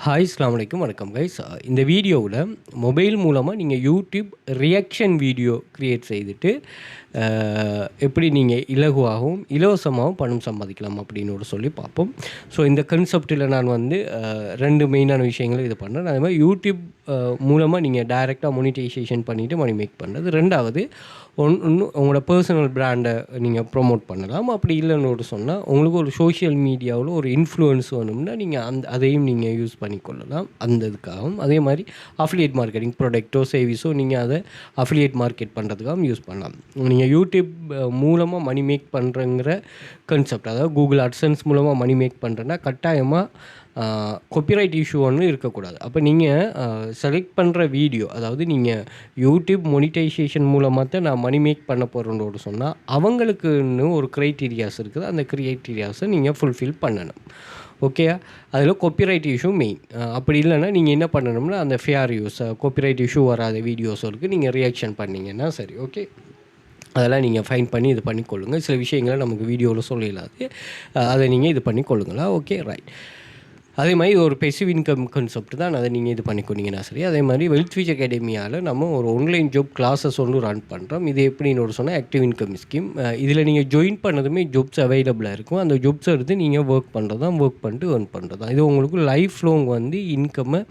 Hi அஸ்ஸலாமு அலைக்கும் வணக்கம் கைஸ். இந்த வீடியோவில் மொபைல் மூலமாக நீங்கள் யூடியூப் ரியாக்ஷன் வீடியோ க்ரியேட் செய்துட்டு எப்படி நீங்கள் இலகுவாகவும் இலவசமாகவும் பணம் சம்பாதிக்கலாம் அப்படின்னு சொல்லி பார்ப்போம். ஸோ இந்த கன்செப்டில் நான் வந்து ரெண்டு மெயினான விஷயங்களை இது பண்ணுறேன். அதே மாதிரி யூடியூப் மூலமாக நீங்கள் டைரெக்டாக மோனிட்டைசேஷன் பண்ணிவிட்டு மணி மேக் பண்ணுறது. ரெண்டாவது இன்னும் உங்களோட பர்சனல் பிராண்டை நீங்கள் ப்ரொமோட் பண்ணலாம். அப்படி இல்லைன்னு சொன்னால் உங்களுக்கு ஒரு சோஷியல் மீடியாவில் ஒரு இன்ஃப்ளூயன்ஸ் வேணும்னா நீங்கள் அதையும் நீங்கள் யூஸ் பண்ணிக்கொள்ளலாம் அந்த இதுக்காகவும். அதே மாதிரி அஃபிலியேட் மார்க்கெட்டிங் ப்ராடக்ட்டோ சர்வீஸோ நீங்கள் அதை அஃபிலியேட் மார்க்கெட் பண்ணுறதுக்காகவும் யூஸ் பண்ணலாம். நீங்கள் யூடியூப் மூலமாக மணி மேக் பண்ணுறங்கிற கன்செப்ட், அதாவது கூகுள் அட்சன்ஸ் மூலமாக மணி மேக் பண்ணுறேன்னா கட்டாயமாக காப்பிரைட் இஷ்யூ ஒன்று இருக்கக்கூடாது. அப்போ நீங்கள் செலக்ட் பண்ணுற வீடியோ, அதாவது நீங்கள் யூடியூப் மோனிட்டைசேஷன் மூலமாக தான் நான் மணி மேக் பண்ண போகிறேன்னு சொன்னால் அவங்களுக்குன்னு ஒரு க்ரைட்டீரியாஸ் இருக்குது. அந்த க்ரைட்டீரியாஸை நீங்கள் ஃபுல்ஃபில் பண்ணணும். ஓகே, அதில் காப்பிரைட் இஷ்யூ மெயின். அப்படி இல்லைன்னா நீங்கள் என்ன பண்ணணும்னா அந்த ஃபேர் யூஸ், காப்பிரைட் இஷ்யூ வராத வீடியோஸுக்கு நீங்கள் ரியாக்ஷன் பண்ணிங்கன்னா சரி. ஓகே, அதெல்லாம் நீங்கள் ஃபைன் பண்ணி இது பண்ணிக்கொள்ளுங்கள். சில விஷயங்களை நமக்கு வீடியோவில் சொல்லலாது, அதை நீங்கள் இது பண்ணிக்கொள்ளுங்களா. Okay, right. அதே மாதிரி ஒரு பெசிவ் இன்கம் கான்செப்ட் தான், அதை நீங்கள் இது பண்ணிக்கொண்டீங்கன்னா சரி. அதே மாதிரி வெல்த் ஃபியூச்சர் அகாடமியால் நம்ம ஒரு ஆன்லைன் ஜாப் கிளாஸஸ் ஒன்று ரன் பண்ணுறோம். இது எப்படின்னு சொன்னால் ஆக்டிவ் இன்கம் ஸ்கீம். இதில் நீங்கள் ஜாயின் பண்ணதுமே ஜாப்ஸ் அவைலபிளாக இருக்கும். அந்த ஜாப்ஸை எடுத்து நீங்கள் ஒர்க் பண்ணுறது தான், ஒர்க் பண்ணிட்டு ஏர்ன் பண்ணுறது தான். இது உங்களுக்கு லைஃப் லாங் வந்து இன்கம்மை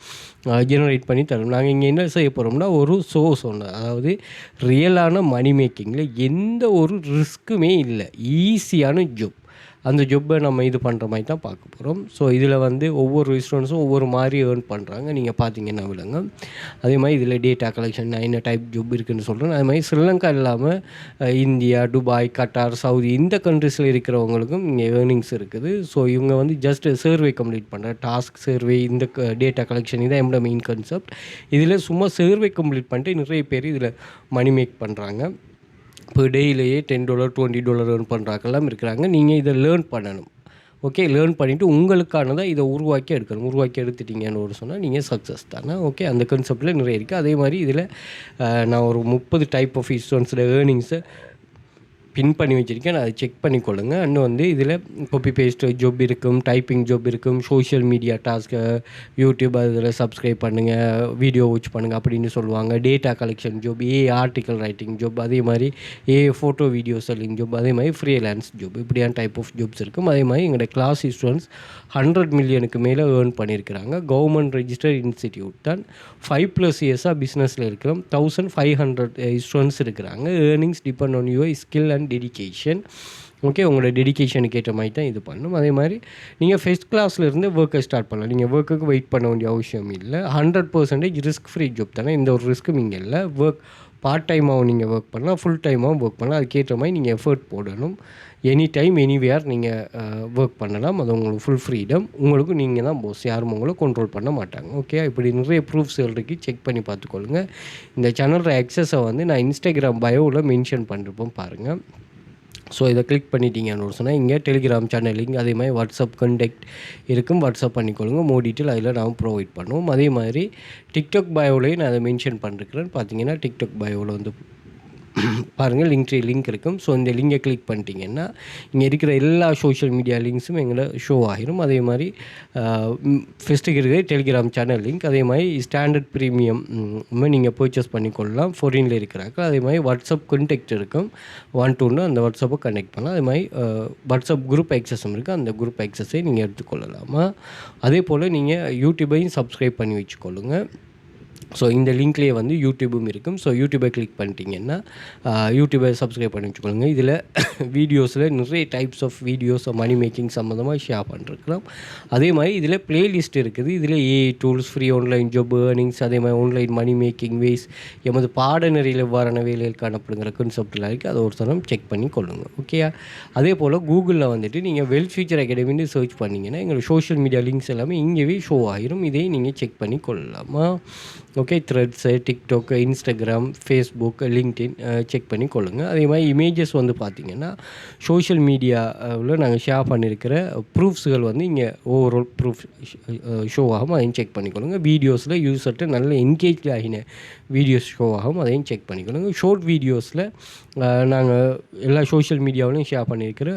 ஜெனரேட் பண்ணி தரும். நாங்கள் இங்கே என்ன செய்ய போகிறோம்னா ஒரு சோர்ஸ் ஒன்று, அதாவது ரியலான மணி மேக்கிங்கில் எந்த ஒரு ரிஸ்க்குமே இல்லை, ஈஸியான ஜாப். அந்த ஜொப்பை நம்ம இது பண்ணுற மாதிரி தான் பார்க்க போகிறோம். ஸோ இதில் வந்து ஒவ்வொரு ஸ்டூடெண்ட்ஸும் ஒவ்வொரு மாதிரி ஏர்ன் பண்ணுறாங்க, நீங்கள் பார்த்தீங்கன்னா விளங்க. அதே மாதிரி இதில் டேட்டா கலெக்ஷன் என்ன டைப் ஜொப் இருக்குதுன்னு சொல்கிறேன். அதே மாதிரி ஸ்ரீலங்கா இல்லாமல் இந்தியா, துபாய், கட்டார், சவுதி இந்த கண்ட்ரீஸில் இருக்கிறவங்களுக்கும் இங்கே ஏர்னிங்ஸ் இருக்குது. ஸோ இவங்க வந்து ஜஸ்ட் சர்வே கம்ப்ளீட் பண்ணுற டாஸ்க் சர்வே, இந்த டேட்டா கலெக்ஷன் இதான் என்னோட மெயின் கான்செப்ட். இதில் சும்மா சர்வே கம்ப்ளீட் பண்ணிட்டு நிறைய பேர் இதில் மணி மேக் பண்ணுறாங்க. இப்போ டெய்லியே $10 $20 ஏர்ன் பண்ணுறாக்கெல்லாம் இருக்கிறாங்க. நீங்கள் இதை லேர்ன் பண்ணணும். ஓகே, லேர்ன் பண்ணிவிட்டு உங்களுக்கானதை இதை உருவாக்கி எடுக்கணும். உருவாக்கி எடுத்துட்டீங்கன்னு சொன்னால் நீங்கள் சக்ஸஸ் தானே. ஓகே, அந்த கான்செப்டில் நிறைய இருக்குது. அதே மாதிரி இதில் நான் ஒரு 30 டைப் ஆஃப் ஸ்டூடெண்ட்ஸில் ஏர்னிங்ஸை பின் பண்ணி வச்சுருக்கேன். அதை செக் பண்ணிக்கொள்ளுங்க. இன்னும் வந்து இதில் காப்பி பேஸ்ட் ஜாப் இருக்கும், டைப்பிங் ஜாப் இருக்கும், சோஷியல் மீடியா டாஸ்க்கு, யூடியூப் அதில் சப்ஸ்கிரைப் பண்ணுங்கள், வீடியோ வாட்ச் பண்ணுங்கள் அப்படின்னு சொல்லுவாங்க. Data collection job, article writing job, அதே மாதிரி ஃபோட்டோ வீடியோ செல்லிங் ஜாப், அதே மாதிரி ஃப்ரீலான்ஸ் ஜாப், இப்படியான டைப் ஆஃப் ஜாப்ஸ் இருக்கும். அதே மாதிரி எங்களோட கிளாஸ் ஸ்டூடெண்ட்ஸ் 100 மில்லியனுக்கு மேலே ஏர்ன் பண்ணியிருக்கிறாங்க. கவர்மெண்ட் ரெஜிஸ்டர்ட் இன்ஸ்டிடியூட் தான். 5+ இயர்ஸாக பிஸ்னஸில் இருக்கிறோம். 1500 ஸ்டூடெண்ட்ஸ் இருக்கிறாங்க. Earnings depend on your skill and dedication. Okay, உங்களோட டெடிகேஷனுக்கு ஏற்ற மாதிரி தான் இது பண்ணணும். அதே மாதிரி நீங்கள் ஃபஸ்ட் கிளாஸ்லேருந்து ஒர்க்கை ஸ்டார்ட் பண்ணலாம். நீங்கள் ஒர்க்குக்கு வெயிட் பண்ண வேண்டிய அவசியம் இல்லை. 100% ரிஸ்க் ஃப்ரீ ஜாப் தானே. இந்த ஒரு ரிஸ்க்கும் இங்கே இல்லை. பார்ட் டைமாகவும் நீங்கள் ஒர்க் பண்ணலாம், ஃபுல் டைமாகவும் ஒர்க் பண்ணலாம். அதுக்கேற்ற மாதிரி நீங்கள் எஃபர்ட் போடணும். எனி டைம் எனிவேர் நீங்கள் ஒர்க் பண்ணலாம். அது உங்களுக்கு ஃபுல் ஃப்ரீடம். உங்களுக்கு நீங்கள் தான் போஸ், யாரும் உங்களை கண்ட்ரோல் பண்ண மாட்டாங்க. ஓகே, இப்படி நிறைய ப்ரூஃப்ஸ் இருக்குது, செக் பண்ணி பார்த்துக்கொள்ளுங்க. இந்த சேனலோட ஆக்சஸை வந்து நான் இன்ஸ்டாகிராம் பயோவில் மென்ஷன் பண்ணிருப்போம் பாருங்கள். ஸோ இதை கிளிக் பண்ணிட்டீங்கன்னு சொன்னால் இங்கே டெலிகிராம் சேனல் லிங்க், அதே மாதிரி வாட்ஸ்அப் கான்டாக்ட் இருக்கும், வாட்ஸ்அப் பண்ணிக்கொள்ளுங்க. மோர் டீட்டெயில் அதில் நான் ப்ரொவைட் பண்ணுவோம். அதே மாதிரி டிக்டாக் பயோலையும் நான் அதை மென்ஷன் பண்ணிருக்கிறேன். பார்த்தீங்கன்னா டிக்டாக் பயோவில் வந்து பாருங்கள் லிங்க் இருக்கும். ஸோ இந்த லிங்கை கிளிக் பண்ணிட்டீங்கன்னா இங்கே இருக்கிற எல்லா சோஷியல் மீடியா லிங்க்ஸும் எங்களை ஷோ ஆகிரும். அதே மாதிரி ஃபஸ்ட்டுக்கு இருக்கிற டெலிகிராம் சேனல் லிங்க், அதே மாதிரி ஸ்டாண்டர்ட் ப்ரீமியம் நீங்கள் பர்ச்சேஸ் பண்ணிக்கொள்ளலாம் ஃபாரினில் இருக்கிறாங்க. அதே மாதிரி வாட்ஸ்அப் கான்டாக்ட் இருக்கும், 1 to 1 அந்த வாட்ஸ்அப்பை கனெக்ட் பண்ணலாம். அதே மாதிரி வாட்ஸ்அப் குரூப் ஆக்சஸும் இருக்குது, அந்த குரூப் ஆக்சஸை நீங்கள் எடுத்துக்கொள்ளலாமா. அதே போல் நீங்கள் யூடியூபையும் சப்ஸ்கிரைப் பண்ணி வச்சுக்கொள்ளுங்கள். ஸோ இந்த லிங்க்லேயே வந்து யூடியூபும் இருக்கும். ஸோ யூடியூபை கிளிக் பண்ணிட்டீங்கன்னா யூடியூபை சப்ஸ்கிரைப் பண்ணி வச்சுக்கொள்ளுங்க. இதில் வீடியோஸில் நிறைய types of videos money making சம்மந்தமாக ஷேர் பண்ணிருக்கிறோம். அதே மாதிரி இதில் ப்ளேலிஸ்ட் இருக்குது. இதில் tools, free online job, earnings, அதே மாதிரி ஆன்லைன் மணி மேக்கிங் வேஸ், எமது பாடநெறியில் எவ்வாறான வேலைகள் காணப்படுங்கிற கான்செப்ட்லாம் இருக்குது. அதை ஒரு தரம் செக் பண்ணி கொள்ளுங்க. ஓகே, அதே போல் கூகுளில் வந்துட்டு நீங்கள் வெல்த் ஃபியூச்சர் அகாடமின்னு சர்ச் பண்ணிங்கன்னா எங்களோட சோஷியல் மீடியா லிங்க்ஸ் எல்லாமே இங்கேவே ஷோ ஆகிரும். இதை நீங்கள் செக் பண்ணி கொள்ளலாமா. Okay, Threads, TikTok, Instagram, Facebook, LinkedIn check பண்ணி கொள்ளுங்கள். அதே மாதிரி இமேஜஸ் வந்து பார்த்திங்கன்னா சோஷியல் மீடியாவில் நாங்கள் ஷேர் பண்ணியிருக்கிற ப்ரூஃப்ஸுகள் வந்து இங்கே ஓவரால் ப்ரூஃப் ஷோ ஆகும், அதையும் செக் பண்ணிக்கொள்ளுங்க. வீடியோஸில் யூஸர்கிட்ட நல்ல என்கேஜ் ஆகின வீடியோஸ் ஷோ ஆகும், அதையும் செக் பண்ணிக்கொள்ளுங்க. ஷார்ட் வீடியோஸில் நாங்கள் எல்லா சோஷியல் மீடியாவிலையும் ஷேர் பண்ணியிருக்கிற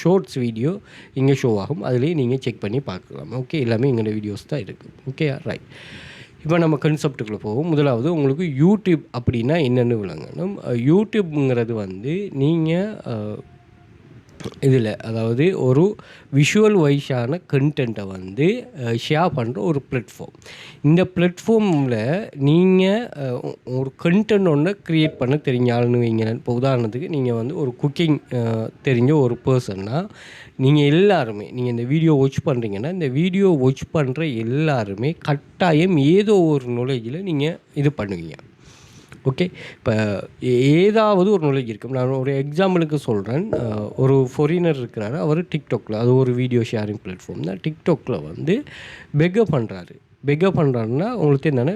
ஷார்ட்ஸ் வீடியோ இங்கே ஷோ ஆகும், அதுலேயும் நீங்கள் செக் பண்ணி பார்க்கலாம். ஓகே, எல்லாமே எங்களோட வீடியோஸ் தான் இருக்குது. Okay, right. இப்போ நம்ம கன்செப்ட்டுக்குள்ளே போவோம். முதலாவது உங்களுக்கு யூடியூப் அப்படின்னா என்னென்னு விளங்கணும். யூடியூப்புங்கிறது வந்து நீங்கள் இதில் அதாவது ஒரு விஷுவல் வைஸான கண்டென்ட்டை வந்து ஷேர் பண்ணுற ஒரு பிளாட்ஃபார்ம். இந்த பிளாட்ஃபார்மில் நீங்கள் ஒரு கண்டென்ட் ஒன்று க்ரியேட் பண்ண தெரிஞ்சாலுன்னு வைங்க. இப்போ உதாரணத்துக்கு நீங்கள் வந்து ஒரு குக்கிங் தெரிஞ்ச ஒரு பர்சன்னா நீங்கள் எல்லாருமே நீங்கள் இந்த வீடியோ வாட்ச் பண்ணுறீங்கன்னா இந்த வீடியோ வாட்ச் பண்ணுற எல்லாருமே கட்டாயம் ஏதோ ஒரு நாலேஜில் நீங்கள் இது பண்ணுவீங்க. ஓகே, இப்போ ஏதாவது ஒரு நாலேஜ் இருக்கும். நான் ஒரு எக்ஸாம்பிளுக்கு சொல்கிறேன். ஒரு ஃபாரினர் இருக்கிறாரு, அவர் டிக்டாக்ல, அது ஒரு வீடியோ ஷேரிங் பிளாட்ஃபார்ம் தான். டிக்டாக்ல வந்து பெக்கப் பண்ணுறாருன்னா உங்களுக்கு என்னென்ன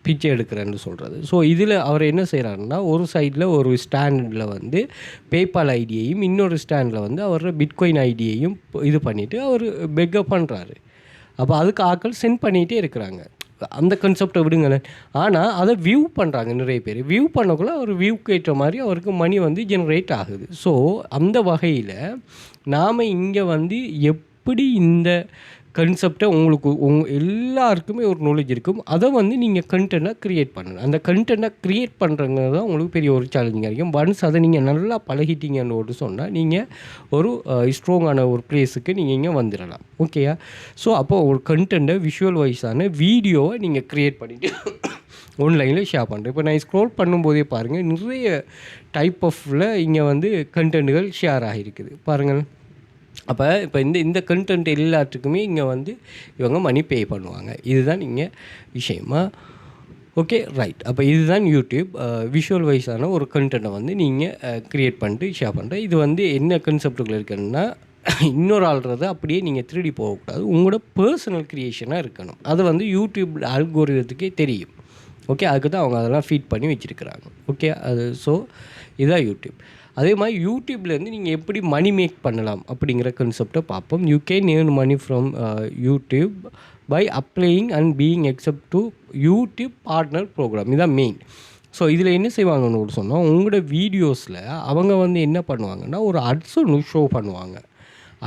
பிச்சை எடுக்கிறேன்னு சொல்கிறது. ஸோ இதில் அவர் என்ன செய்கிறாருன்னா ஒரு சைடில் ஒரு ஸ்டாண்டில் வந்து பேபால் ஐடியையும் இன்னொரு ஸ்டாண்டில் வந்து அவரோட பிட்காயின் ஐடியையும் இது பண்ணிவிட்டு அவர் பெக்கப் பண்ணுறாரு. அப்போ அதுக்கு ஆட்கள் சென்ட் பண்ணிகிட்டே இருக்கிறாங்க. அந்த கான்செப்டை விடுங்களேன். ஆனால் அதை வியூ பண்ணுறாங்க நிறைய பேர். வியூ பண்ணக்குள்ள அவர் வியூக்கு ஏற்ற மாதிரி அவருக்கு மணி வந்து ஜென்ரேட் ஆகுது. ஸோ அந்த வகையில் நாம் இங்கே வந்து எப்படி இந்த கன்செப்டை உங்களுக்கு எல்லாருக்குமே ஒரு நாலேஜ் இருக்கும். அதை வந்து நீங்கள் கண்டென்ட்டாக க்ரியேட் பண்ணணும். அந்த கண்டென்ட்டாக க்ரியேட் பண்ணுறங்கிறது தான் உங்களுக்கு பெரிய ஒரு சேலஞ்சிங்காக இருக்கும். ஒன்ஸ் அதை நீங்கள் நல்லா பழகிட்டீங்கன்னு ஒரு சொன்னால் நீங்கள் ஒரு ஸ்ட்ராங்கான ஒரு ப்ளேஸுக்கு நீங்கள் இங்கே வந்துடலாம். ஓகேயா? ஸோ அப்போ ஒரு கண்டென்ட்டை விஷுவல் வைஸான வீடியோவை நீங்கள் க்ரியேட் பண்ணிவிட்டு ஆன்லைனில் ஷேர் பண்ணுறேன். இப்போ நான் ஸ்க்ரோல் பண்ணும்போதே பாருங்கள், நிறைய டைப் ஆஃபில் இங்கே வந்து கண்டென்ட்டுகள் ஷேர் ஆகிருக்குது பாருங்கள். அப்போ இப்போ இந்த கண்டென்ட் எல்லாத்துக்குமே இங்கே வந்து இவங்க மணி பே பண்ணுவாங்க. இதுதான் இங்கே விஷயமா. Okay, right. அப்போ இதுதான் யூடியூப். விஷுவல் வைஸான ஒரு கண்டென்ட்டை வந்து நீங்கள் க்ரியேட் பண்ணிட்டு ஷேர் பண்ணுறேன். இது வந்து என்ன கன்செப்டுக்குள்ள இருக்குன்னா, இன்னொரு ஆள்றதை அப்படியே நீங்கள் திருடி போகக்கூடாது. உங்களோட பர்சனல் க்ரியேஷனாக இருக்கணும். அது வந்து யூடியூப் அல்கோரிதத்துக்கே தெரியும். ஓகே, அதுக்கு தான் அவங்க அதெல்லாம் ஃபீட் பண்ணி வச்சுருக்கிறாங்க. ஓகே, அது ஸோ இதுதான் யூடியூப். அதே மாதிரி யூடியூப்லேருந்து நீங்கள் எப்படி மணி மேக் பண்ணலாம் அப்படிங்கிற கான்செப்டை பார்ப்போம். You can earn money from YouTube by applying and being accepted to YouTube partner programme. இதுதான் மெயின். ஸோ இதில் என்ன செய்வாங்கன்னு சொன்னால், உங்களோட வீடியோஸில் அவங்க வந்து என்ன பண்ணுவாங்கன்னா ஒரு அட்ஸ் ஒன்று ஷோ பண்ணுவாங்க.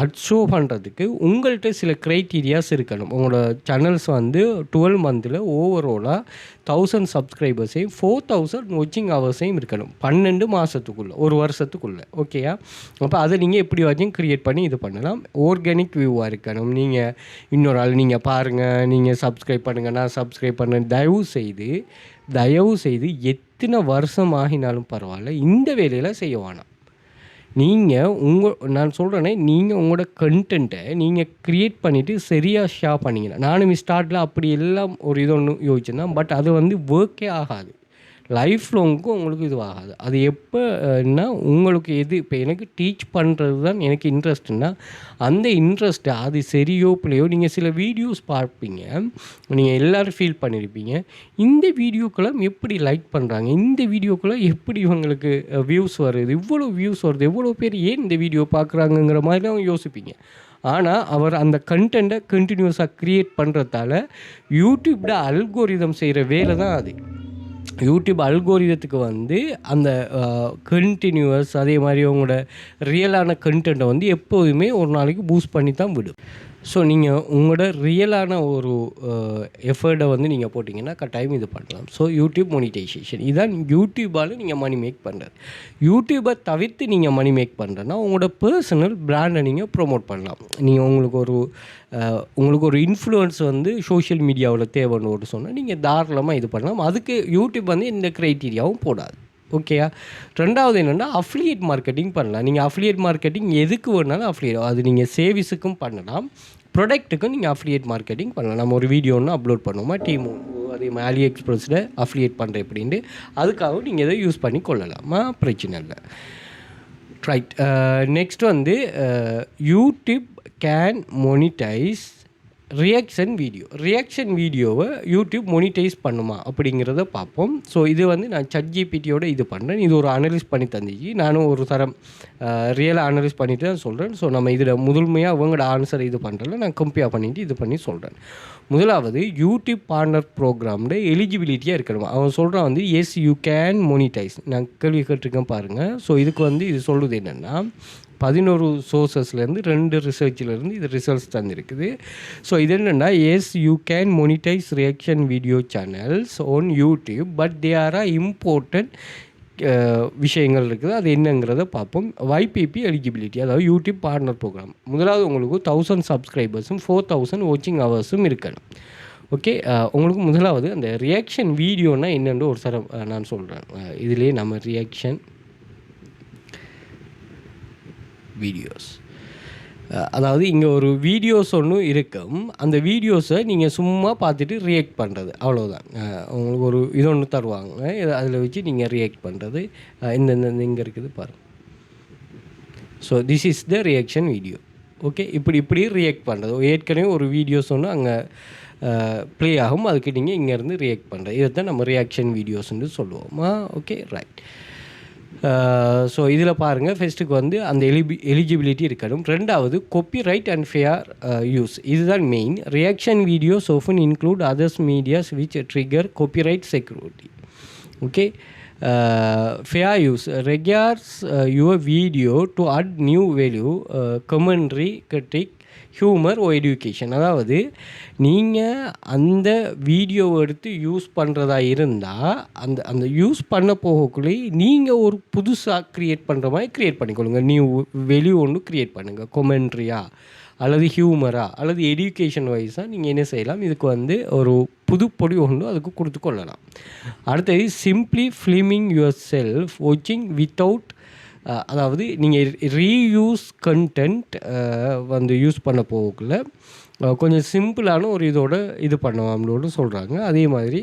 அட் ஷோ பண்ணுறதுக்கு உங்கள்கிட்ட சில க்ரைட்டீரியாஸ் இருக்கணும். உங்களோட சேனல்ஸ் வந்து 12 மந்தில் ஓவராலாக 1000 சப்ஸ்கிரைபர்ஸையும் 4000 வாட்சிங் ஹவர்ஸையும் இருக்கணும். 12 மாதத்துக்குள்ளே, ஒரு வருஷத்துக்குள்ளே. ஓகேயா? அப்போ அதை நீங்கள் எப்படி வரைக்கும் க்ரியேட் பண்ணி இது பண்ணலாம். ஆர்கானிக் வியூவாக இருக்கணும். நீங்கள் இன்னொரு ஆள் நீங்கள் பாருங்கள், நீங்கள் சப்ஸ்கிரைப் பண்ணுங்கள், நான் சப்ஸ்கிரைப் பண்ணேன். தயவு செய்து எத்தனை வருஷம் ஆகினாலும் பரவாயில்ல, இந்த வேலையில் செய்ய வேணாம். நான் சொல்கிறேனே, நீங்கள் உங்களோட கண்டென்ட்டை நீங்கள் க்ரியேட் பண்ணிவிட்டு சரியாக ஷேர் பண்ணிங்கன்னா, நானும் ஸ்டார்ட்டில் அப்படி எல்லாம் ஒரு இது ஒன்று யோசிச்சேன். பட் அது வந்து ஒர்க்கே ஆகாது. லைஃப் லாங்க்கும் உங்களுக்கு இது ஆகாது. அது எப்போன்னா உங்களுக்கு எது இப்போ எனக்கு டீச் பண்ணுறது தான் எனக்கு இன்ட்ரெஸ்ட்னா, அந்த இன்ட்ரெஸ்ட்டு அது சரியோ பிள்ளையோ நீங்கள் சில வீடியோஸ் பார்ப்பீங்க, நீங்கள் எல்லோரும் ஃபீல் பண்ணியிருப்பீங்க. இந்த வீடியோக்கெல்லாம் எப்படி லைக் பண்ணுறாங்க, இந்த வீடியோக்கெல்லாம் எப்படி இவங்களுக்கு வியூஸ் வருது, இவ்வளோ வியூஸ் வருது, எவ்வளோ பேர் ஏன் இந்த வீடியோ பார்க்குறாங்கங்கிற மாதிரி தான் யோசிப்பீங்க. ஆனால் அவர் அந்த கண்டென்ட்டை கண்டினியூஸாக க்ரியேட் பண்ணுறதால யூடியூப்பில் அல்கோரிதம் செய்கிற வேலை தான் அது. யூடியூப் அல்கோரிதத்துக்கு வந்து அந்த கண்டினியூவஸ் அதே மாதிரி உங்களோட ரியலான கண்டென்ட்டை வந்து எப்போதுமே ஒரு நாளைக்கு பூஸ்ட் பண்ணி தான் விடும். ஸோ நீங்கள் உங்களோட ரியலான ஒரு எஃபர்ட்டை வந்து நீங்கள் போட்டிங்கன்னா கட்டாயம் இது பண்ணலாம். ஸோ யூடியூப் மோனிடைசேஷன் இதுதான் யூடியூப்பால் நீங்கள் மணி மேக் பண்ணுறது. யூடியூப்பை தவிர்த்து நீங்கள் மணி மேக் பண்ணுறேன்னா உங்களோட பர்சனல் பிராண்டை நீங்கள் ப்ரொமோட் பண்ணலாம். நீங்கள் உங்களுக்கு ஒரு இன்ஃப்ளூயன்ஸ் வந்து சோஷியல் மீடியாவில் தேவைன்னு சொன்னால் நீங்கள் தாராளமாக இது பண்ணலாம். அதுக்கு யூடியூப் வந்து எந்த க்ரைட்டீரியாவும் போடாது. ஓகேயா? ரெண்டாவது என்னென்னா அஃபிலியேட் மார்க்கெட்டிங் பண்ணலாம். நீங்கள் அஃபிலியேட் மார்க்கெட்டிங் எதுக்கு வேணாலும் அஃபிலியேட், அது நீங்கள் சேவிஸுக்கும் பண்ணலாம், ப்ராடக்ட்டுக்கும் நீங்கள் அஃபிலியேட் மார்க்கெட்டிங் பண்ணலாம். நம்ம ஒரு வீடியோ ஒன்று அப்லோட் பண்ணுவோமா, டீமோ அதே மாதிரி அலி எக்ஸ்பிரஸில் அஃபிலியேட் பண்ணுறேன் எப்படின்ட்டு, அதுக்காகவும் நீங்கள் எதை யூஸ் பண்ணி கொள்ளலாமா, பிரச்சனை இல்லை. ரைட். நெக்ஸ்ட் வந்து யூடியூப் கேன் மோனிடைஸ் ரியாக்ஷன் வீடியோவை யூடியூப் மோனிடைஸ் பண்ணுமா அப்படிங்கிறத பார்ப்போம். ஸோ இது வந்து நான் ChatGPTயோட இது பண்ணுறேன். இது ஒரு அனலைஸ் பண்ணி தந்துச்சு. நானும் ஒரு தரம் ரியலாக அனலைஸ் பண்ணிவிட்டு தான் சொல்கிறேன். ஸோ நம்ம இதில் முதன்மையாக அவங்களோட ஆன்சரை இது பண்ணுறதில்ல, நான் கம்பேர் பண்ணிவிட்டு இது பண்ணி சொல்கிறேன். முதலாவது யூடியூப் பார்ட்னர் ப்ரோக்ராம்ல எலிஜிபிலிட்டியாக இருக்கணும். அவன் சொல்கிறான் வந்து எஸ் யூ கேன் மோனிடைஸ். நான் கேள்வி கேட்டிருக்கேன் பாருங்கள். ஸோ இதுக்கு வந்து இது சொல்லுது என்னென்னா 11 சோர்ஸஸ்லேருந்து 2 ரிசர்ச்சிலேருந்து இது ரிசல்ட்ஸ் தந்துருக்குது. ஸோ இது என்னென்னா yes you can monetize reaction video channels on YouTube but they are important விஷயங்கள் இருக்குது. அது என்னங்கிறத பார்ப்போம். YPP எலிஜிபிலிட்டி, அதாவது யூடியூப் பார்ட்னர் ப்ரோக்ராம். முதலாவது உங்களுக்கு 1000 சப்ஸ்கிரைபர்ஸும் 4000 வாட்சிங் ஹவர்ஸும் இருக்கணும். ஓகே, உங்களுக்கு முதலாவது அந்த ரியாக்ஷன் வீடியோனால் என்னென்று ஒரு சரம் நான் சொல்கிறேன். இதிலே நம்ம ரியாக்ஷன் வீடியோஸ், அதாவது இங்கே ஒரு வீடியோஸ் ஒன்று இருக்கும். அந்த வீடியோஸை நீங்கள் சும்மா பார்த்துட்டு ரியாக்ட் பண்ணுறது, அவ்வளோதான். உங்களுக்கு ஒரு இது ஒன்று தருவாங்க, அதில் வச்சு நீங்கள் ரியாக்ட் பண்ணுறது. இந்த இங்கே இருக்குது பாருங்கள். So this is the reaction video. Okay, இப்படி ரியாக்ட் பண்ணுறது. ஏற்கனவே ஒரு வீடியோஸ் ஒன்று அங்கே ப்ளே ஆகும், அதுக்கு நீங்கள் இங்கேருந்து ரியாக்ட் பண்ணுறது. இதை தான் நம்ம ரியாக்ஷன் வீடியோஸ்ன்னு சொல்லுவோமா. Okay, right. ஸோ இதில் பாருங்கள், ஃபஸ்ட்டுக்கு வந்து அந்த எலிஜிபிலிட்டி இருக்கணும். ரெண்டாவது காப்பிரைட் அண்ட் ஃபேர் யூஸ், இதுதான் main. Reaction videos often include others medias which trigger copyright security. Okay, fair use regards your video to add new value, commentary, critique, humour or education. அதாவது நீங்கள் அந்த வீடியோவை எடுத்து use பண்ணுறதா இருந்தால் அந்த use பண்ண போகக்குள்ளே நீங்கள் ஒரு புதுசாக க்ரியேட் பண்ணுற மாதிரி க்ரியேட் பண்ணிக்கொள்ளுங்க. நியூ வெளியூ ஒன்று க்ரியேட் பண்ணுங்கள். கொமெண்ட்ரியா அல்லது ஹியூமரா அல்லது எஜுகேஷன் வைஸாக நீங்கள் என்ன செய்யலாம், இதுக்கு வந்து ஒரு புதுப்பொடி ஒன்று அதுக்கு கொடுத்து கொள்ளலாம். அடுத்தது சிம்ப்ளி ஃபிலிமிங் யுவர் செல்ஃப் வாட்சிங் வித்தவுட், அதாவது நீங்கள் ரீயூஸ் கண்டென்ட் வந்து யூஸ் பண்ண போகக்குள்ள கொஞ்சம் சிம்பிளான ஒரு இதோட இது பண்ணுவாங்களோடு சொல்கிறாங்க. அதே மாதிரி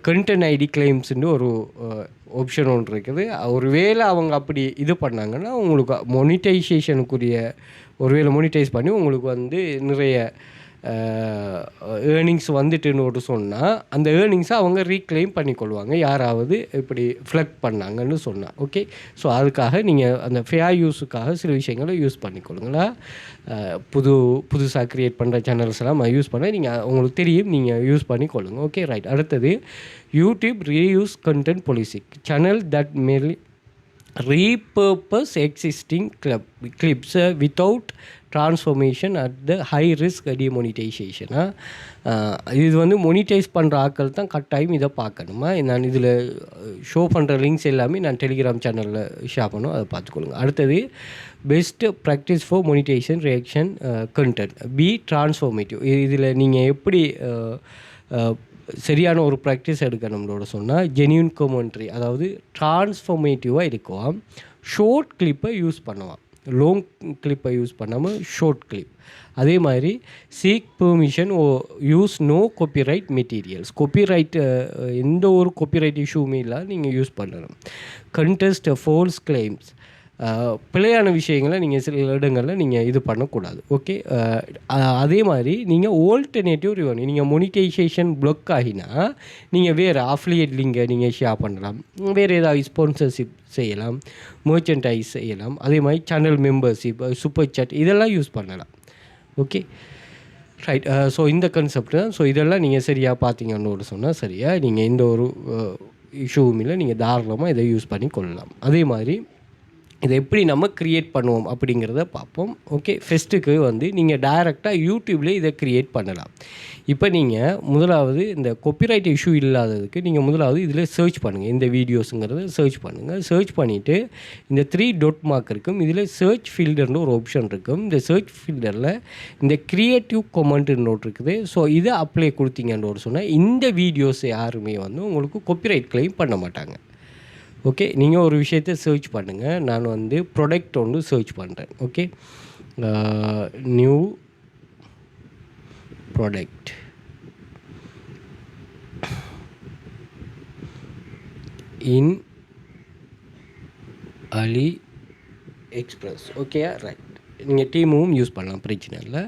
கண்டென்ட் ஐடி கிளைம்ஸுன்னு ஒரு ஆப்ஷன் ஒன்று இருக்குது. ஒரு வேளை அவங்க அப்படி இது பண்ணாங்கன்னா உங்களுக்கு மொனிட்டைசேஷனுக்குரிய ஒருவேளை மோனிடைஸ் பண்ணி உங்களுக்கு வந்து நிறைய ஏர்னிங்ஸ் வந்துட்டுன்னு சொன்னால் அந்த ஏர்னிங்ஸை அவங்க ரீக்ளைம் பண்ணிக்கொள்வாங்க, யாராவது இப்படி ஃப்ளக் பண்ணாங்கன்னு சொன்னால். ஓகே, ஸோ அதுக்காக நீங்கள் அந்த ஃபேர் யூஸுக்காக சில விஷயங்களை யூஸ் பண்ணிக்கொள்ளுங்களா. புதுசாக க்ரியேட் பண்ணுற சேனல்ஸ் எல்லாம் யூஸ் பண்ண நீங்கள் உங்களுக்கு தெரியும், நீங்கள் யூஸ் பண்ணிக்கொள்ளுங்க. Okay, right. அடுத்தது YouTube reuse content policy, channel that merely repurpose existing clips without transformation at the high risk demonetization. இது வந்து மொனிடைஸ் பண்ணுற ஆட்கள் தான் கட்டாயம் இதை பார்க்கணுமா. நான் இதில் ஷோ பண்ணுற லிங்க்ஸ் எல்லாமே நான் டெலிகிராம் சேனலில் ஷேர் பண்ணுவோம், அதை பார்த்துக்கொள்ளுங்க. அடுத்தது best practice for monetization reaction content be transformative. இதில் நீங்கள் எப்படி சரியான ஒரு ப்ராக்டிஸ் எடுக்கணும்னோட சொன்னால் ஜென்யூன் கமெண்ட்ரி, அதாவது ட்ரான்ஸ்ஃபார்மேட்டிவாக இருக்கும். ஷார்ட் கிளிப்பை யூஸ் பண்ணுவான், லாங் கிளிப்பை யூஸ் பண்ணாமல் ஷார்ட் கிளிப். அதே மாதிரி seek permission or use no copyright materials, copyright எந்த ஒரு காப்பிரைட் இஷ்யூமே இல்லாத நீங்கள் யூஸ் பண்ணணும். கண்டெஸ்ட் ஃபால்ஸ் கிளைம்ஸ், பிழையான விஷயங்களை நீங்கள் சில இடங்களில் நீங்கள் இது பண்ணக்கூடாது. ஓகே, அதே மாதிரி நீங்கள் ஆல்டர்னேட்டிவ் ரிவன்யூ, நீங்கள் மொனிடைசேஷன் பிளாக் ஆகினா நீங்கள் வேறு அஃபிலியேட் லிங்கை நீங்கள் ஷேர் பண்ணலாம், வேறு ஏதாவது ஸ்பான்சர்ஷிப் செய்யலாம், மர்ச்சன்டைஸ் செய்யலாம். அதே மாதிரி சேனல் மெம்பர்ஷிப், சூப்பர் சாட் இதெல்லாம் யூஸ் பண்ணலாம். Okay, right. ஸோ இந்த கான்செப்ட் தான். ஸோ இதெல்லாம் நீங்கள் சரியாக பார்த்தீங்கன்னு சொன்னால் சரியாக நீங்கள் எந்த ஒரு இஷ்யூவும் இல்லை, நீங்கள் தாராளமாக இதை யூஸ் பண்ணி கொள்ளலாம். அதே மாதிரி இதை எப்படி நம்ம க்ரியேட் பண்ணுவோம் அப்படிங்கிறத பார்ப்போம். ஓகே, ஃபஸ்ட்டுக்கு வந்து நீங்கள் டைரெக்டாக யூடியூப்லேயே இதை க்ரியேட் பண்ணலாம். இப்போ நீங்கள் முதலாவது இந்த காப்பிரைட் இஷ்யூ இல்லாததுக்கு நீங்கள் முதலாவது இதில் சர்ச் பண்ணுங்கள், இந்த வீடியோஸுங்கிறத சர்ச் பண்ணுங்கள். சர்ச் பண்ணிவிட்டு இந்த 3 டாட் மார்க் இருக்கும், இதில் சர்ச் ஃபில்டர்னு ஒரு ஆப்ஷன் இருக்கும். இந்த சர்ச் ஃபில்டரில் இந்த க்ரியேட்டிவ் கமெண்ட்னு நோட் இருக்குது. ஸோ இதை அப்ளை கொடுத்தீங்கன்னு சொன்னால் இந்த வீடியோஸ் யாருமே வந்து உங்களுக்கு காப்பிரைட் கிளைம் பண்ண மாட்டாங்க. ஓகே, நீங்கள் ஒரு விஷயத்தை சர்ச் பண்ணுங்கள். நான் வந்து ப்ராடக்ட் ஒன்று சர்ச் பண்ணுறேன். Okay, new product in Ali express. Okay, right. நீங்கள் டீமும் யூஸ் பண்ணலாம், பிரச்சனை இல்லை.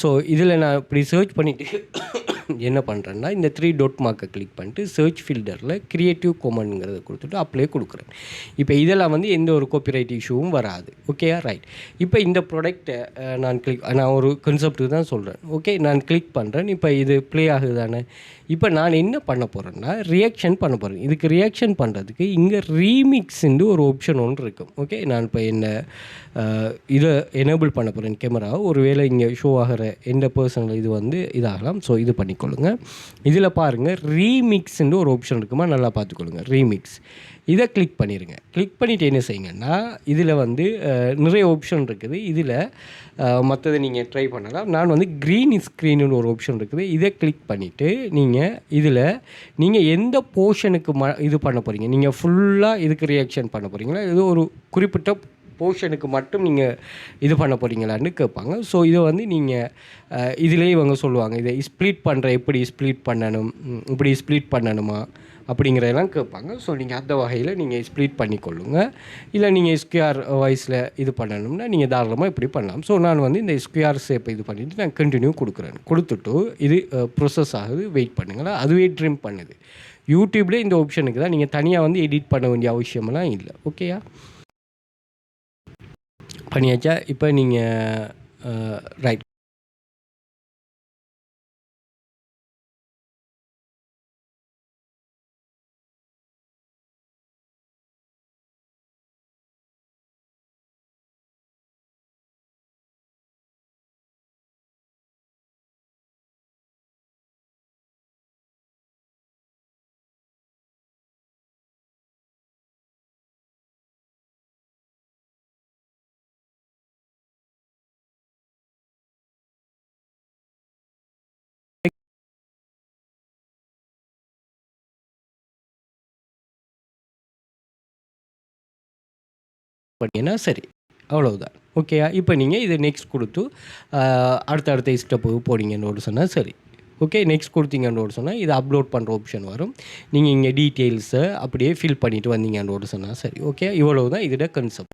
ஸோ இதில் நான் இப்படி சர்ச் பண்ணிவிட்டு என்ன பண்ணுறேன்னா, இந்த 3 டாட் மார்க்கை கிளிக் பண்ணிட்டு சர்ச் ஃபில்டரில் கிரியேட்டிவ் காமன்ங்கிறத கொடுத்துட்டு அப்ளை கொடுக்குறேன். இப்போ இதெல்லாம் வந்து எந்த ஒரு காப்பிரைட் இஷ்யூவும் வராது. ஓகேயா, ரைட். இப்போ இந்த ப்ராடக்ட்டை நான் ஒரு கன்செப்ட்டுக்கு தான் சொல்கிறேன். ஓகே, நான் கிளிக் பண்ணுறேன். இப்போ இது ப்ளே ஆகுது தானே. இப்போ நான் என்ன பண்ண போகிறேன்னா, ரியாக்ஷன் பண்ண போகிறேன். இதுக்கு ரியாக்ஷன் பண்ணுறதுக்கு இங்கே ரீமிக்ஸ்ன்னு ஒரு ஆப்ஷன் ஒன்று இருக்கும். ஓகே, நான் இப்போ இதை எனேபிள் பண்ண போகிறேன் கேமரா. ஒருவேளை இங்கே ஷோ ஆகிற எந்த பர்சனில் இது வந்து இதாகலாம். ஸோ இது பண்ணிக்கொள்ளுங்க. இதில் பாருங்கள், ரீமிக்ஸ்ன்னு ஒரு ஆப்ஷன் இருக்குமா, நல்லா பார்த்துக்கொள்ளுங்க. ரீமிக்ஸ் இதை கிளிக் பண்ணிடுங்க. கிளிக் பண்ணிவிட்டு என்ன செய்யுங்கன்னா, இதில் வந்து நிறைய ஆப்ஷன் இருக்குது. இதில் மற்றதை நீங்கள் ட்ரை பண்ணலாம். நான் வந்து க்ரீன் ஸ்க்ரீனுன்னு ஒரு ஆப்ஷன் இருக்குது. இதை கிளிக் பண்ணிவிட்டு நீங்கள் எந்த போர்ஷனுக்கு இது பண்ண போகிறீங்க, நீங்கள் ஃபுல்லாக இதுக்கு ரியாக்ஷன் பண்ண போகிறீங்களா, இது ஒரு குறிப்பிட்ட போர்ஷனுக்கு மட்டும் நீங்கள் இது பண்ண போகிறீங்களான்னு கேட்பாங்க. ஸோ இதை வந்து நீங்கள் இதிலே இவங்க சொல்லுவாங்க, இதை ஸ்ப்ளிட் பண்ணுற எப்படி ஸ்ப்ளிட் பண்ணணும், இப்படி ஸ்ப்ளிட் பண்ணணுமா அப்படிங்கிறதெல்லாம் கேட்பாங்க. ஸோ நீங்கள் அந்த வகையில் நீங்கள் ஸ்ப்ளிட் பண்ணிக்கொள்ளுங்க. இல்லை நீங்கள் ஸ்கொயர் வைஸில் இது பண்ணணும்னா நீங்கள் தாராளமாக இப்படி பண்ணலாம். ஸோ நான் வந்து இந்த ஸ்கொயர் ஷேப்பை இது பண்ணிவிட்டு நான் கண்டினியூ கொடுக்குறேன். கொடுத்துட்டு இது ப்ரொசஸ் ஆகுது, வெயிட் பண்ணுங்களா. அதுவே ட்ரிம் பண்ணுது. யூடியூப்லேயே இந்த ஆப்ஷனுக்கு தான், நீங்கள் தனியாக வந்து எடிட் பண்ண வேண்டிய அவசியமெல்லாம் இல்லை. ஓகேயா, பண்ணியாச்சா. இப்போ நீங்கள் ரைட் பண்ணிங்கன்னா சரி, அவ்வளவுதான். ஓகேயா. இப்போ நீங்கள் இதை நெக்ஸ்ட் கொடுத்து அடுத்த ஸ்டெப்புக்கு போனீங்கன்னு சொன்னால் சரி. ஓகே, நெக்ஸ்ட் கொடுத்தீங்கன்னு சொன்னால் இது அப்லோட் பண்ணுற ஆப்ஷன் வரும். நீங்கள் இங்கே டீட்டெயில்ஸை அப்படியே ஃபில் பண்ணிவிட்டு வந்தீங்கன்னு சொன்னால் சரி. ஓகே, இவ்வளவு தான் இதோட கன்செப்ட்.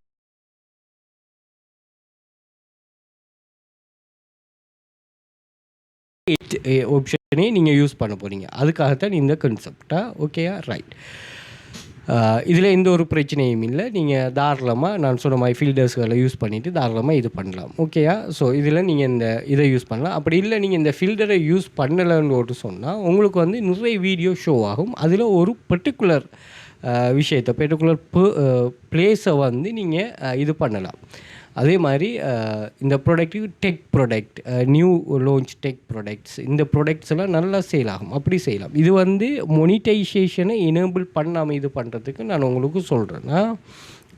ஆப்ஷனே நீங்கள் யூஸ் பண்ண போகிறீங்க. அதுக்காகத்தான் இந்த கன்செப்டா. ஓகேயா, ரைட். இதில் எந்த ஒரு பிரச்சனையும் இல்லை. நீங்கள் தாராளமாக நான் சொன்ன மாதிரி ஃபில்டர்ஸ்களை யூஸ் பண்ணிவிட்டு தாராளமாக இது பண்ணலாம். ஓகேயா. ஸோ இதில் நீங்கள் இதை யூஸ் பண்ணலாம். அப்படி இல்லை நீங்கள் இந்த ஃபில்டரை யூஸ் பண்ணலைன்னு சொன்னால் உங்களுக்கு வந்து நிறைய வீடியோ ஷோ ஆகும். அதில் ஒரு பர்டிகுலர் பர்டிகுலர் பிளேஸை வந்து நீங்கள் இது பண்ணலாம். அதே மாதிரி இந்த product tech product, new launch tech products, இந்த ப்ராடக்ட்ஸ் எல்லாம் நல்லா சேல் ஆகும். அப்படி செய்யலாம். இது வந்து மொனிட்டைசேஷனை எனேபிள் பண்ணாமல் இது பண்ணுறதுக்கு நான் உங்களுக்கு சொல்கிறேன்னா.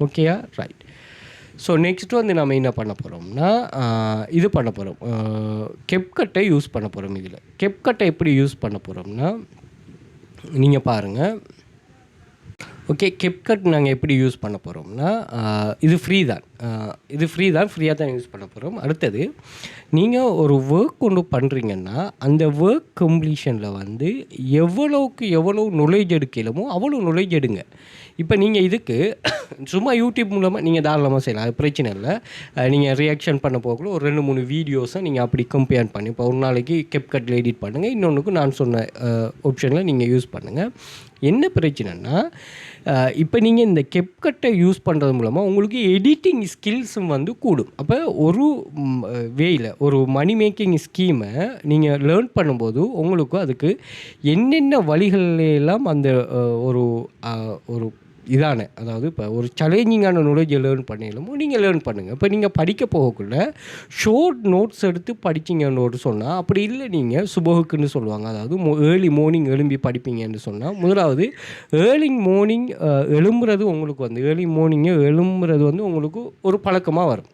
ஓகேயா, ரைட். ஸோ நெக்ஸ்ட்டு வந்து நம்ம என்ன பண்ண போகிறோம்னா, இது பண்ண போகிறோம், கெப்கட்டை யூஸ் பண்ண போகிறோம். இதில் கெப்கட்டை எப்படி யூஸ் பண்ண போகிறோம்னா, நீங்கள் பாருங்கள். ஓகே, கெப்கட் நாங்கள் எப்படி யூஸ் பண்ண போகிறோம்னா, இது ஃப்ரீயாக தான் யூஸ் பண்ண போகிறோம். அடுத்தது, நீங்கள் ஒரு ஒர்க் ஒன்று பண்ணுறீங்கன்னா அந்த ஒர்க் கம்ப்ளீஷனில் வந்து எவ்வளோ நாலேஜ் எடுக்கலுமோ அவ்வளோ நாலேஜ் எடுங்க. இப்போ நீங்கள் இதுக்கு சும்மா யூடியூப் மூலமாக நீங்கள் தாராளமாக செய்யலாம், அது பிரச்சனை இல்லை. நீங்கள் ரியாக்ஷன் பண்ண போகக்குள்ள ஒரு 2-3 வீடியோஸை நீங்கள் அப்படி கம்பேர் பண்ணி, இப்போ ஒரு நாளைக்கு கெப்கட்டில் எடிட் பண்ணுங்கள், இன்னொன்றுக்கு நான் சொன்ன ஆப்ஷனில் நீங்கள் யூஸ் பண்ணுங்கள். என்ன பிரச்சனைனா, இப்போ நீங்கள் இந்த கெப்கட்டை யூஸ் பண்ணுறது மூலமாக உங்களுக்கு எடிட்டிங் ஸ்கில்ஸும் வந்து கூடும். அப்போ ஒரு வேயில் ஒரு மணி மேக்கிங் ஸ்கீமை நீங்கள் லேர்ன் பண்ணும்போது உங்களுக்கு அதுக்கு என்னென்ன வழிகளெல்லாம் அந்த ஒரு அதாவது இப்போ ஒரு சேலஞ்சிங்கான நாலேஜை லேர்ன் பண்ணிடலாமோ நீங்கள் லேர்ன் பண்ணுங்கள். இப்போ நீங்கள் படிக்க போகக்குள்ள ஷார்ட் நோட்ஸ் எடுத்து படிச்சிங்கன்னு சொன்னால், அப்படி இல்லை நீங்கள் சுபகுக்குன்னு சொல்லுவாங்க, அதாவது ஏர்லி மார்னிங் எழும்பி படிப்பீங்கன்னு சொன்னால், முதலாவது ஏர்லி மார்னிங் எழும்புறது உங்களுக்கு வந்து எழும்புறது வந்து உங்களுக்கு ஒரு பழக்கமாக வரும்.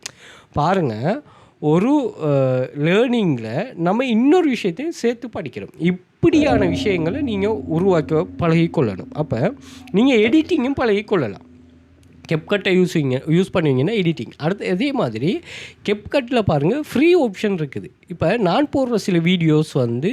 பாருங்கள், ஒரு லேர்னிங்கில் நம்ம இன்னொரு விஷயத்தையும் சேர்த்து படிக்கிறோம். இப்படியான விஷயங்களை நீங்கள் உருவாக்க பழகிக்கொள்ளணும். அப்போ நீங்கள் எடிட்டிங்கும் பழகிக்கொள்ளலாம். கெப்கட்டை யூஸ் பண்ணுவீங்கன்னா எடிட்டிங். அடுத்து அதே மாதிரி கெப்கட்டில் பாருங்கள், ஃப்ரீ ஆப்ஷன் இருக்குது. இப்போ நான் போடுற சில வீடியோஸ் வந்து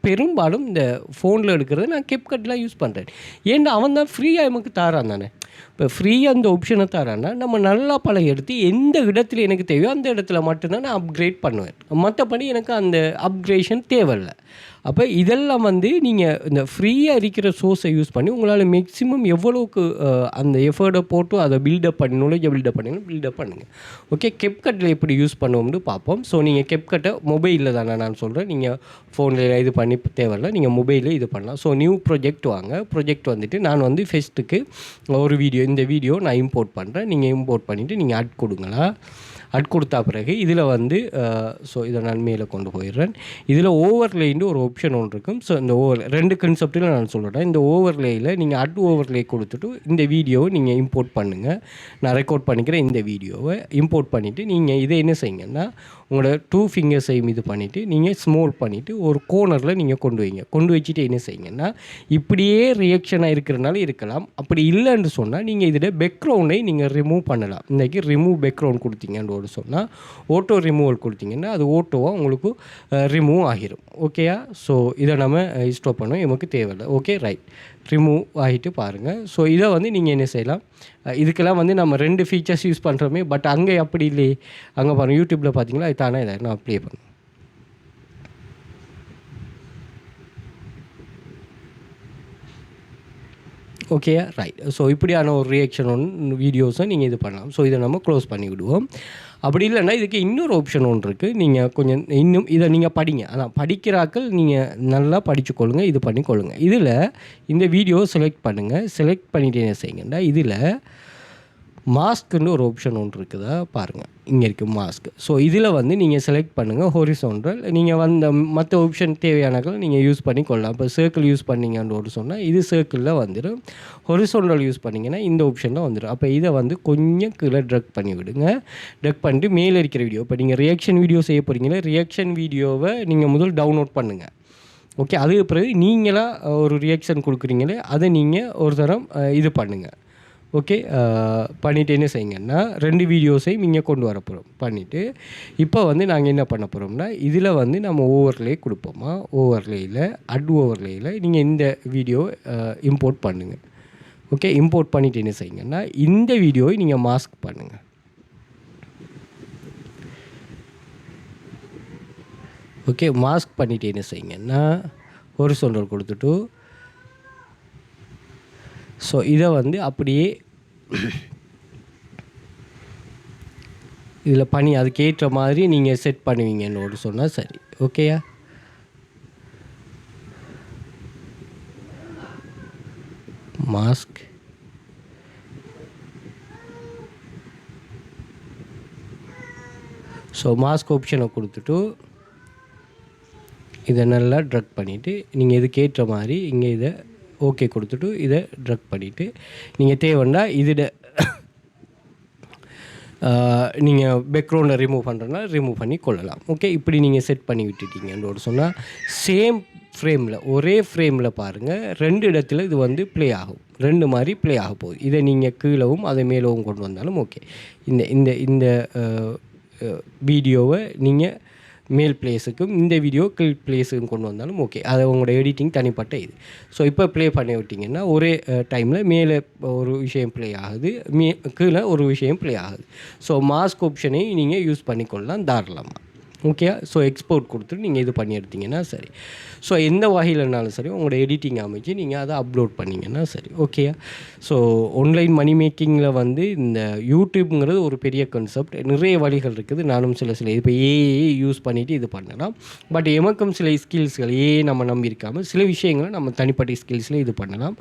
பெரும்பாலும் இந்த ஃபோனில் எடுக்கிறத நான் கெப்கட்டில் யூஸ் பண்ணுறேன். ஏன்னா அவன் தான் ஃப்ரீயாக நமக்கு தாரான் தானே. இப்போ ஃப்ரீயாக அந்த ஆப்ஷனை தரேன்னா நம்ம நல்லா பழம் எடுத்து எந்த இடத்துல எனக்கு தேவையோ அந்த இடத்துல மட்டும்தான் நான் அப்கிரேட் பண்ணுவேன். மற்றபடி எனக்கு அந்த அப்கிரேஷன் தேவையில்லை. அப்போ இதெல்லாம் வந்து நீங்கள் இந்த ஃப்ரீயாக இருக்கிற சோர்ஸை யூஸ் பண்ணி உங்களால் மேக்ஸிமம் எவ்வளோக்கு அந்த எஃபர்ட்டை போட்டு அதை பில்டப் பண்ணி நாலேஜை பில்டப் பண்ணுங்கள். ஓகே, கெப்கட்டில் எப்படி யூஸ் பண்ணுவோம்னு பார்ப்போம். ஸோ நீங்கள் கெப்கட்டை மொபைலில் தானே நான் சொல்கிறேன், நீங்கள் ஃபோனில் இது பண்ணி தேவையில்லை, நீங்கள் மொபைலில் இது பண்ணலாம். ஸோ நியூ ப்ரொஜெக்ட் வாங்க. ப்ரொஜெக்ட் வந்துட்டு நான் வந்து ஃபெஸ்ட்டுக்கு ஒரு இந்த வீடியோ நான் இம்போர்ட் பண்ணுறேன். நீங்கள் இம்போர்ட் பண்ணிவிட்டு நீங்கள் ஆட் கொடுங்களா. ஆட் கொடுத்தா பிறகு இதில் வந்து ஸோ இதை நான் மேலே கொண்டு போயிடுறேன். இதில் ஓவர்லேன்னு ஒரு ஆப்ஷன் ஒன்று இருக்கும். ஸோ இந்த ரெண்டு கன்செப்டில் நான் சொல்கிறேன். இந்த ஓவர்லேயில் நீங்கள் அட் ஓவர்லே கொடுத்துட்டு இந்த வீடியோவை நீங்கள் இம்போர்ட் பண்ணுங்கள். நான் ரெக்கார்ட் பண்ணிக்கிறேன். இந்த வீடியோவை இம்போர்ட் பண்ணிவிட்டு நீங்கள் இதை என்ன செய்யுங்கன்னா உங்களோட 2 ஃபிங்கர்ஸையும் இது பண்ணிவிட்டு நீங்கள் ஸ்மால் பண்ணிவிட்டு ஒரு கோர்னரில் நீங்கள் கொண்டு வச்சுட்டு என்ன செய்யுங்கன்னா இப்படியே ரியாக்ஷனாக இருக்கிறனால இருக்கலாம். அப்படி இல்லைன்னு சொன்னால் நீங்கள் இதில் பேக்ரவுண்டை நீங்கள் ரிமூவ் பண்ணலாம். இன்றைக்கி ரிமூவ் பேக்ரவுண்ட் கொடுத்தீங்கன்னு சொன்னால் ஆட்டோ ரிமூவல் கொடுத்தீங்கன்னா அது ஆட்டோவாக உங்களுக்கு ரிமூவ் ஆகிரும். ஓகேயா? ஸோ இதை நம்ம ஸ்டாப் பண்ணோம், நமக்கு தேவையில்லை. ஓகே, ரைட், ரிமூவ் ஆகிட்டு பாருங்கள். ஸோ இதை வந்து நீங்கள் என்ன செய்யலாம், இதுக்கெல்லாம் வந்து நம்ம 2 ஃபீச்சர்ஸ் யூஸ் பண்ணுறோமே, பட் அங்கே அப்படி இல்லையே. அங்கே பாருங்கள், யூடியூப்பில் பார்த்தீங்களா, இது தானே இதை நான் ப்ளே பண்ணுவேன். Okay, right. ஸோ இப்படியான ஒரு ரியாக்ஷன் வீடியோஸை நீங்கள் இது பண்ணலாம். ஸோ இதை நம்ம க்ளோஸ் பண்ணி விடுவோம். அப்படி இல்லைன்னா இதுக்கு இன்னொரு ஆப்ஷன் ஒன்று இருக்குது. நீங்கள் கொஞ்சம் இன்னும் இதை நீங்கள் படிங்க. அதான் படிக்கிறாக்கள் நீங்கள் நல்லா படிச்சுக்கொள்ளுங்க, இது பண்ணிக்கொள்ளுங்க. இதில் இந்த வீடியோ செலக்ட் பண்ணுங்கள். செலக்ட் பண்ணிவிட்டு என்ன செய்யுங்கன்னா இதில் மாஸ்க்குன்னு ஒரு ஆப்ஷன் ஒன்று இருக்குதா பாருங்கள், இங்கே இருக்குது மாஸ்க். ஸோ இதில் வந்து நீங்கள் செலக்ட் பண்ணுங்கள் ஹொரிசான்டல். நீங்கள் வந்து மற்ற ஆப்ஷன் தேவையானக்கள் நீங்கள் யூஸ் பண்ணி கொள்ளலாம். இப்போ சர்க்கிள் யூஸ் பண்ணிங்கன்னு சொன்னால் இது சர்க்கிளில் வந்துடும். ஹொரிசான்டல் யூஸ் பண்ணிங்கன்னா இந்த ஆப்ஷனில் வந்துடும். அப்போ இதை வந்து கொஞ்சம் கீழே ட்ரக் பண்ணி விடுங்க. ட்ரக் பண்ணிட்டு மேலே இருக்கிற வீடியோ, இப்போ நீங்கள் ரியாக்ஷன் வீடியோ செய்ய போகிறீங்களே, ரியாக்ஷன் வீடியோவை நீங்கள் முதல் டவுன்லோட் பண்ணுங்கள். ஓகே, அதுக்கு பிறகு நீங்களாக ஒரு ரியாக்ஷன் கொடுக்குறீங்களே அதை நீங்கள் ஒரு தரம் இது பண்ணுங்கள். ஓகே, பண்ணிவிட்டு என்ன செய்யுங்கன்னா 2 வீடியோஸையும் இங்கே கொண்டு வர போகிறோம். பண்ணிவிட்டு இப்போ வந்து நாங்கள் என்ன பண்ண போகிறோம்னா இதில் வந்து நம்ம ஓவர்லே கொடுப்போமா, ஓவர்லேயில் அட் ஓவர்லேயில் நீங்கள் இந்த வீடியோ இம்போர்ட் பண்ணுங்கள். ஓகே, இம்போர்ட் பண்ணிவிட்டு என்ன செய்யுங்கன்னா இந்த வீடியோவை நீங்கள் மாஸ்க் பண்ணுங்கள். ஓகே, மாஸ்க் பண்ணிவிட்டு என்ன செய்யுங்கன்னா ஹொரிசான்டல் கொடுத்துட்டு ஸோ இதை வந்து அப்படியே இதில் பண்ணி அதுக்கேற்ற மாதிரி நீங்கள் செட் பண்ணுவீங்கன்னு சொன்னால் சரி. ஓகேயா? மாஸ்க் ஸோ மாஸ்க் ஆப்ஷனை கொடுத்துட்டு இதை நல்லா ட்ரக் பண்ணிவிட்டு நீங்கள் இதுக்கேற்ற மாதிரி இங்கே இதை ஓகே கொடுத்துட்டு இதை ட்ரக் பண்ணிவிட்டு நீங்கள் தேவைன்னா இதில் நீங்கள் பேக்ரவுண்டை ரிமூவ் பண்ணுறதுனா ரிமூவ் பண்ணி கொள்ளலாம். ஓகே, இப்படி நீங்கள் செட் பண்ணி விட்டுட்டீங்கன்னு சொன்னால் சேம் ஃப்ரேமில் ஒரே ஃப்ரேமில் பாருங்கள் 2 இடத்துல இது வந்து ப்ளே ஆகும். 2 மாதிரி ப்ளே ஆக போகுது. இதை நீங்கள் கீழவும் அதை மேலவும் கொண்டு வந்தாலும் ஓகே. இந்த இந்த இந்த வீடியோவை நீங்கள் மேல் பிளேஸுக்கும் இந்த வீடியோ கீழ் பிளேஸுக்கும் கொண்டு வந்தாலும் ஓகே. அது உங்களோட எடிட்டிங் தனிப்பட்ட இது. ஸோ இப்போ ப்ளே பண்ணி விட்டிங்கன்னா ஒரே டைமில் மேலே ஒரு விஷயம் ப்ளே ஆகுது, கீழே ஒரு விஷயம் ப்ளே ஆகுது. ஸோ மாஸ்க் ஆப்ஷனை நீங்கள் யூஸ் பண்ணிக்கொள்ளலாம் தாராளமாக. ஓகே, ஸோ எக்ஸ்போர்ட் கொடுத்துட்டு நீங்கள் இது பண்ணி எடுத்திங்கன்னா சரி. ஸோ எந்த வகையிலனாலும் சரி உங்களோட எடிட்டிங் அமைச்சு நீங்கள் அதை அப்லோட் பண்ணிங்கன்னா சரி. ஓகேயா? ஸோ ஆன்லைன் மணி மேக்கிங்கில் வந்து இந்த யூடியூப்ங்கிறது ஒரு பெரிய கான்செப்ட். நிறைய வழிகள் இருக்குது. நானும் சில இப்போ ஏஐ யூஸ் பண்ணிவிட்டு இது பண்ணலாம். பட் எமக்கும் சில ஸ்கில்ஸ்கள் நம்ம நம்பியிருக்காமல் சில விஷயங்களை நம்ம தனிப்பட்ட ஸ்கில்ஸில் இது பண்ணலாம்.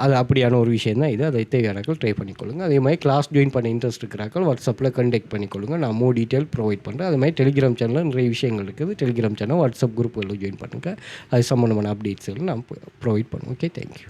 அது அப்படியான ஒரு விஷயம் தான் இது. அதை தேவையானக்கள் ட்ரை பண்ணிக்கொள்ளுங்க. அதே மாதிரி கிளாஸ் ஜாயின் பண்ண இன்ட்ரெஸ்ட் இருக்கிறாக்கள் வாட்ஸ்அப்பில் கண்டெக்ட் பண்ணிக்கொள்ளுங்க. நான் மோர் டீட்டெயில் ப்ரொவைட் பண்ணுறேன். அதே மாதிரி டெலிகிராம் சேனலில் நிறைய விஷயங்கள் இருக்குது. டெலிகிராம் சேனல் வாட்ஸ்அப் குரூப்புகளில் ஜாயின் பண்ணுங்கள். அது சம்மந்தமான அப்டேட்ஸ் எல்லாம் நான் ப்ரொவைட் பண்ணுவேன். Okay, thank you.